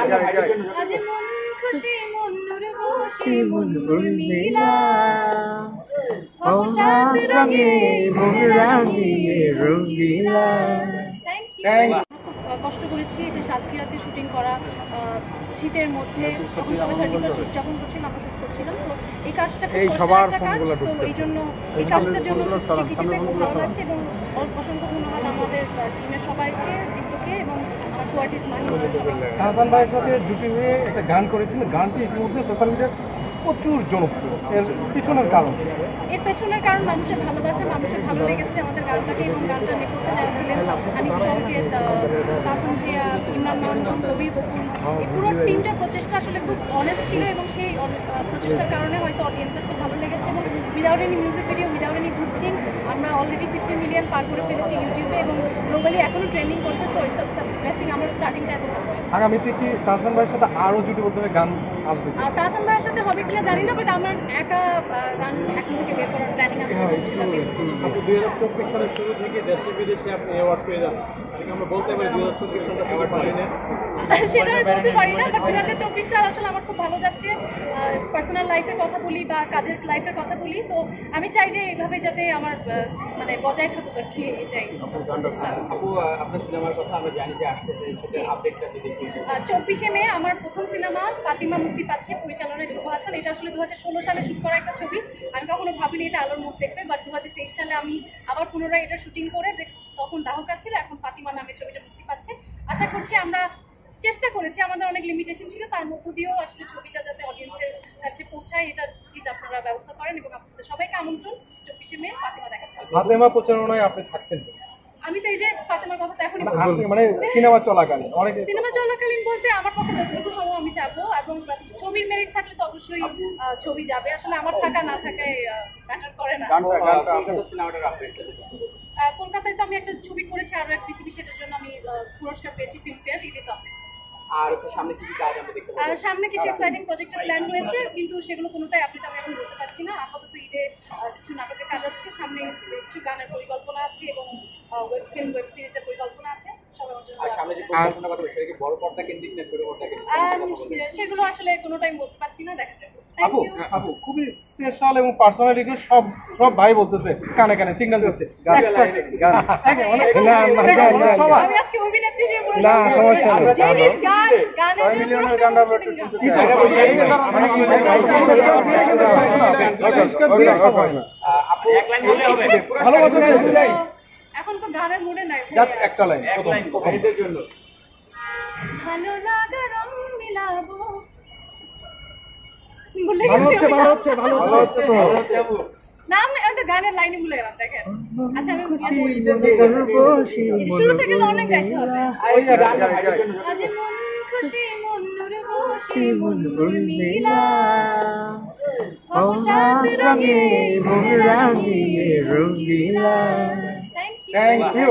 আজ মন খুশি মন বসে মন উর্মিলা সাত রঙে মন রাঙিয়ে রঙিলা। Thank you. কষ্ট করেছি যে সাতক্ষীরাতে শুটিং করা, শীতের মধ্যে তখন সবাই 31st উদযাপন করছিলাম, আমরা শুট করছিলাম। তো এই কাজটা তো এই জন্য এই কাজটার জন্য স্বীকৃতি পেয়ে খুব ভালো লাগছে এবং অসংখ্য ধন্যবাদ আমাদের টিমের সবাইকে, দীপ্তকে এবং আমার কোয়ার্টিস মানি। হাসান ভাইয়ের সাথে জুটি হয়ে একটা গান করেছিলেন, গানটি ইতিমধ্যে সোশ্যাল মিডিয়ায় প্রচুর জনপ্রিয়। এর পিছনের কারণ মানুষের ভালোবাসা, মানুষের ভালো লেগেছে আমাদের গানটাকে এবং গানটা নেপথ্যে যারা ছিলেন, হানিফ সংকেত, কাসম জিয়া, ইমরান মাহমুদ, কবির বকুল, এই পুরো টিমটার প্রচেষ্টা আসলে খুব অনেস্ট ছিল এবং সেই প্রচেষ্টার কারণে হয়তো অডিয়েন্সের খুব ভালো লেগেছে। এবং without any music video, without any boosting আমরা অলরেডি 60 মিলিয়ন পার করে ফেলেছি ইউটিউবে এবং গ্লোবালি এখনো ট্রেন্ডিং করছে। সো ইটস ব্লেসিং, আমার স্টার্টিংটা এত ভালো। আগামীতে কি তাহসান ভাইয়ের সাথে আরও জুটিবদ্ধ গান আসবে? তাহসান ভাইয়ের সাথে হবে কিনা জানি না, বাট আমার একা গান এখন থেকে বের করার প্ল্যানিং আছে। 2024 সালের শুরু থেকে দেশে বিদেশে আপনি অ্যাওয়ার্ড পেয়ে যাচ্ছেন, আমরা বলতে পারি 2024 সালটা অ্যাওয়ার্ড পাই না সেটা বলতে পারি না, বাট 2024 সাল আসলে আমার খুব ভালো যাচ্ছে। পার্সোনাল লাইফের কথা বলি বা কাজের লাইফের কথা বলি, তো আমি চাই যে এইভাবে যাতে আমার মানে বজায় থাকুক আর কি, এটাই। আপু, আপনার সিনেমার কথা আমরা জানি যে আসতেছে, সেটা আপডেটটা যদি 24শে মে আমার প্রথম সিনেমা ফাতিমা মুক্তি পাচ্ছে, পরিচালনায় ধ্রুব হাসান। এটা আসলে 2016 সালে শুট করা একটা ছবি। আমি কখনো ভাবিনি এটা আলোর মুখ দেখবে, বাট 2023 সালে আমি আবার পুনরায় এটা শুটিং করে, তখন দাহকা ছিল, এখন ফাতিমা নামে ছবিটা মুক্তি পাচ্ছে। আশা করছি, আমরা চেষ্টা করেছি, আমাদের অনেক লিমিটেশন ছিল, তার মধ্য দিয়েও আসলে ছবিটা যাতে অডিয়েন্সের কাছে পৌঁছায়, এটা প্লিজ আপনারা ব্যবস্থা করেন এবং আপনাদের সবাইকে আমন্ত্রণ 24শে মে ফাতিমা দেখার জন্য। ফাতেমা প্রচারণায় আপনি থাকছেন? আমি তো এই যে ফাতেমার কথা তো এখনই মানে সিনেমা চলাকালীন সিনেমা চলাকালীন বলতে আমার পক্ষে যতটুকু সময় আমি যাবো, এবং ছবির মেরিট থাকলে তো অবশ্যই ছবি যাবে। আসলে আমার থাকা না থাকায় ম্যাটার করে না। কলকাতায় তো আমি একটা ছবি করেছি, আরো এক পৃথিবী, সেটার জন্য আমি পুরস্কার পেয়েছি ফিল্মফেয়ার, এটাই তো আপডেট। আর সামনে কি কাজ আমরা দেখতে পাবো? সামনে কিছু এক্সাইটিং প্রজেক্টের প্ল্যান রয়েছে, কিন্তু সেগুলো কোনোটাই আপডেট আমি এখন বলতে পারছি না। আপাতত ঈদে কিছু নাটকের কাজ আসছে, সামনে কিছু গানের পরিকল্পনা আছে এবং ওয়েব ফিল্ম, ওয়েব সিরিজের পরিকল্পনা আছে। সামনে যে পরিকল্পনা কথা সেটা কি বড় পর্দা কেন্দ্রিক না ছোট পর্দা কেন্দ্রিক? সেগুলো আসলে কোনোটাই বলতে পারছি না, দেখা যাবে। আপু খুবই স্পেশাল এবং পার্সোনাল রিকোয়েস্ট, সব ভাই বলতেছে, কানে কানে সিগন্যাল দিচ্ছে। আমি আজকে অভিনেত্রী হিসেবে না সমস্যা নেই, গানের মিলিয়নের গানটা আমরা একটু শুনতে চাই। আপু এক লাইন বললে হবে? ভালোবাসা যাই, এখন তো গানের মুডে নাই, জাস্ট একটা লাইন ভাইদের জন্য। ভালো লাগা রং মিলাবো, ভালো হচ্ছে তো না আমি তো গানের লাইনে ভুলে গেলাম, দেখেন। আচ্ছা আমি শুরু থেকে অনেক গাইতে হবে। আজ মন খুশি মন বসে মন উর্মিলা সাত রঙে মন রাঙিয়ে রঙিলা। Thank you.